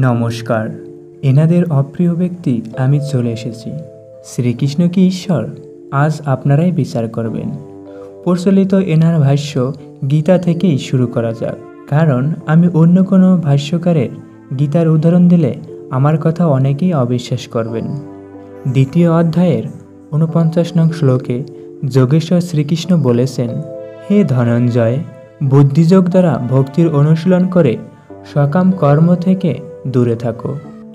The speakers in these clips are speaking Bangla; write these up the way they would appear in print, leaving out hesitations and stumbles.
নমস্কার। এনাদের অপ্রিয় ব্যক্তি আমি চলে এসেছি। শ্রীকৃষ্ণ কি ঈশ্বর? আজ আপনারাই বিচার করবেন। প্রচলিত এনার ভাষ্য গীতা থেকেই শুরু করা যাক, কারণ আমি অন্য কোনো ভাষ্যকারের গীতার উদাহরণ দিলে আমার কথা অনেকেই অবিশ্বাস করবেন। দ্বিতীয় অধ্যায়ের ৪৯ নং শ্লোকে যোগেশ্বর শ্রীকৃষ্ণ বলেছেন, হে ধনঞ্জয়, বুদ্ধিযোগ দ্বারা ভক্তির অনুশীলন করে সকাম কর্ম থেকে দূরে থাকো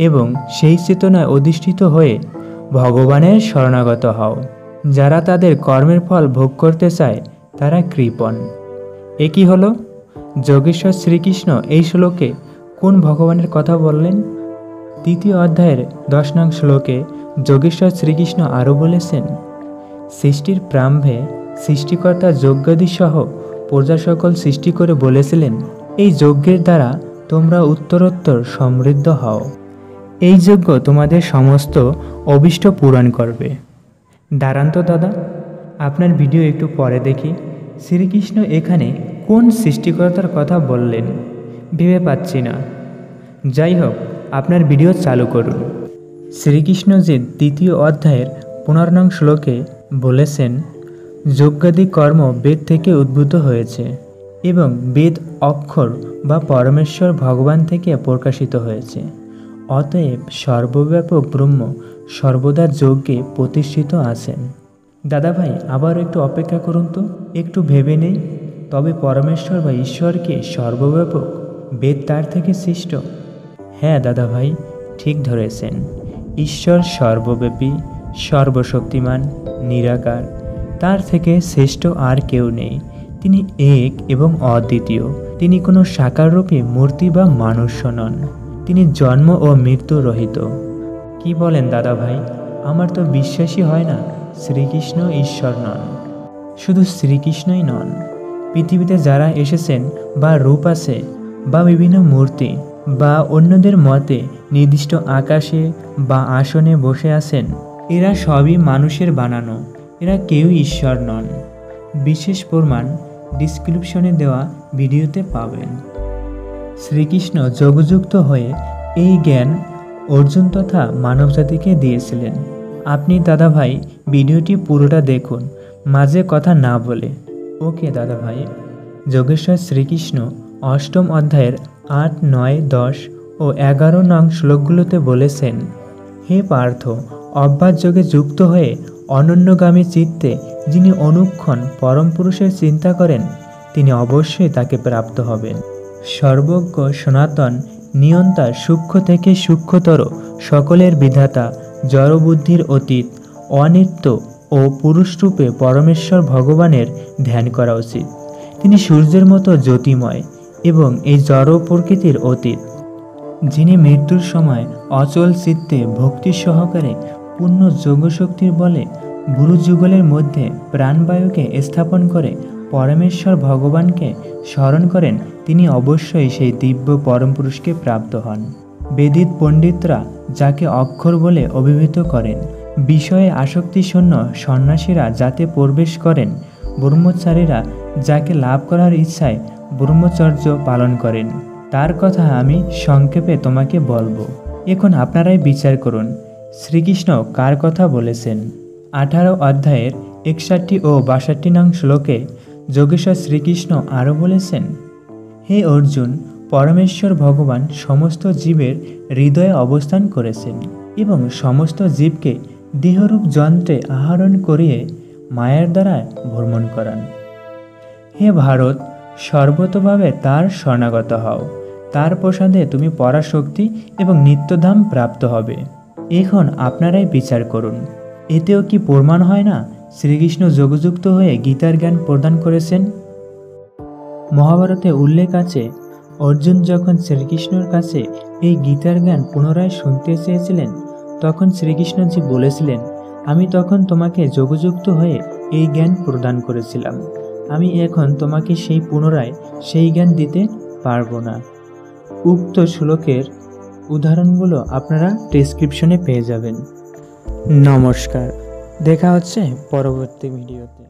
এবং সেই চেতনায় অধিষ্ঠিত হয়ে ভগবানের শরণাগত হও। যারা তাদের কর্মের ফল ভোগ করতে চায় তারা কৃপণ। এ কি হলো? যোগেশ্বর শ্রীকৃষ্ণ এই শ্লোকে কোন ভগবানের কথা বললেন? তৃতীয় অধ্যায়ের 10 নং শ্লোকে যোগেশ্বর শ্রীকৃষ্ণ আরও বলেছেন, সৃষ্টির প্রারম্ভে সৃষ্টিকর্তা যজ্ঞাদি সহ প্রজা সকল সৃষ্টি করে বলেছিলেন, এই যজ্ঞের দ্বারা তোমরা উত্তরোত্তর সমৃদ্ধ হও। এই যজ্ঞ তোমাদের সমস্ত অভীষ্ট পূরণ করবে। দাঁড়ান তো দাদা, আপনার ভিডিও একটু পরে দেখি শ্রীকৃষ্ণ এখানে কোন সৃষ্টিকর্তার কথা বললেন, ভেবে পাচ্ছি না। যাই হোক, আপনার ভিডিও চালু করুন। শ্রীকৃষ্ণ যে দ্বিতীয় অধ্যায়ের 15 নং শ্লোকে বলেছেন, যজ্ঞাদি কর্ম বেদ থেকে উদ্ভূত হয়েছে এবং বেদ অক্ষর বা পরমেশ্বর ভগবান থেকে প্রকাশিত হয়েছে। অতএব সর্বব্যাপক ব্রহ্ম সর্বদা যজ্ঞে প্রতিষ্ঠিত আছেন। দাদা ভাই, আবার একটু অপেক্ষা করুন তো, একটু ভেবে নেই। তবে পরমেশ্বর বা ঈশ্বরকে সর্বব্যাপক, বেদ তার থেকে সৃষ্ট? হ্যাঁ দাদা ভাই, ঠিক ধরেছেন। ঈশ্বর সর্বব্যাপী, সর্বশক্তিমান, নিরাকার। তার থেকে শ্রেষ্ঠ আর কেউ নেই। তিনি এক এবং অদ্বিতীয়। তিনি কোনো সাকাররূপী মূর্তি বা মানুষ্য নন। তিনি জন্ম ও মৃত্যু রহিত। কি বলেন দাদা ভাই? আমার তো বিশ্বাসই হয় না শ্রীকৃষ্ণ ঈশ্বর নন। শুধু শ্রীকৃষ্ণই নন, পৃথিবীতে যারা এসেছেন বা রূপ আছে বা বিভিন্ন মূর্তি বা অন্যদের মতে নির্দিষ্ট আকাশে বা আসনে বসে আছেন, এরা সবই মানুষের বানানো। এরা কেউই ঈশ্বর নন। বিশেষ প্রমাণ ডিসক্রিপশনে দেওয়া ভিডিওতে পাবেন। শ্রীকৃষ্ণ যোগযুক্ত হয়ে এই জ্ঞান অর্জুন তথা মানবজাতিকে দিয়েছিলেন। আপনি দাদা ভাই ভিডিওটি পুরোটা দেখুন, মাঝে কথা না বলে। ওকে দাদা ভাই। যোগেশ্বর শ্রীকৃষ্ণ অষ্টম অধ্যায়ের 8, 9, 10 ও 11 নং শ্লোকগুলোতে বলেছেন, হে পার্থ, অভ্যাস যোগে যুক্ত হয়ে অনন্যগামী চিত্তে যিনি অনুক্ষণ পরম পুরুষের চিন্তা করেন, তিনি অবশ্যই তাকে প্রাপ্ত হবেন। সর্বজ্ঞ সনাতন নিয়ন্তা, সূক্ষ্ম থেকে সূক্ষ্মতর সকলের বিধাতা, জড়বুদ্ধির অতীত, অনিত্য ও পুরুষরূপে পরমেশ্বর ভগবানের ধ্যান করা উচিত। তিনি সূর্যের মতো জ্যোতিময় এবং এই জড় প্রকৃতির অতীত। যিনি মৃত্যুর সময় অচল চিত্তে ভক্তি সহকারে পূর্ণ যোগশক্তির বলে বুরুযুগলের মধ্যে প্রাণবায়ুকে স্থাপন করে পরমেশ্বর ভগবানকে স্মরণ করেন, তিনি অবশ্যই সেই দিব্য পরম পুরুষকে প্রাপ্ত হন। বেদিত পণ্ডিতরা যাকে অক্ষর বলে অভিহিত করেন, বিষয়ে আসক্তিশূন্য সন্ন্যাসীরা যাতে প্রবেশ করেন, ব্রহ্মচারীরা যাকে লাভ করার ইচ্ছায় ব্রহ্মচর্য পালন করেন, তার কথা আমি সংক্ষেপে তোমাকে বলবো। এখন আপনারাই বিচার করুন শ্রীকৃষ্ণ কার কথা বলেছেন। 18 অধ্যায়ের 61 ও 62 নং শ্লোকে যোগেশ্বর শ্রীকৃষ্ণ আরও বলেছেন, হে অর্জুন, পরমেশ্বর ভগবান সমস্ত জীবের হৃদয়ে অবস্থান করেছেন এবং সমস্ত জীবকে দেহরূপ যন্ত্রে আহরণ করিয়ে মায়ার দ্বারা ভ্রমণ করান। হে ভারত, সর্বতোভাবে তার শরণাগত হও। তার প্রসাদে তুমি পরাশক্তি এবং নিত্যধাম প্রাপ্ত হবে। এখন আপনারাই বিচার করুন। এতেও কি প্রমাণ হয় না শ্রীকৃষ্ণ যোগযুক্ত হয়ে গীতার জ্ঞান প্রদান করেছেন? মহাভারতে উল্লেখ আছে, অর্জুন যখন শ্রীকৃষ্ণর কাছে এই গীতার জ্ঞান পুনরায় শুনতে চেয়েছিলেন, তখন শ্রীকৃষ্ণজি বলেছিলেন, আমি তখন তোমাকে যোগযুক্ত হয়ে এই জ্ঞান প্রদান করেছিলাম। আমি এখন তোমাকে পুনরায় সেই জ্ঞান দিতে পারবো না। উক্ত শ্লোকের উদাহরণগুলো আপনারা ডেসক্রিপশনে পেয়ে যাবেন। নমস্কার, দেখা হচ্ছে পরবর্তী ভিডিওতে।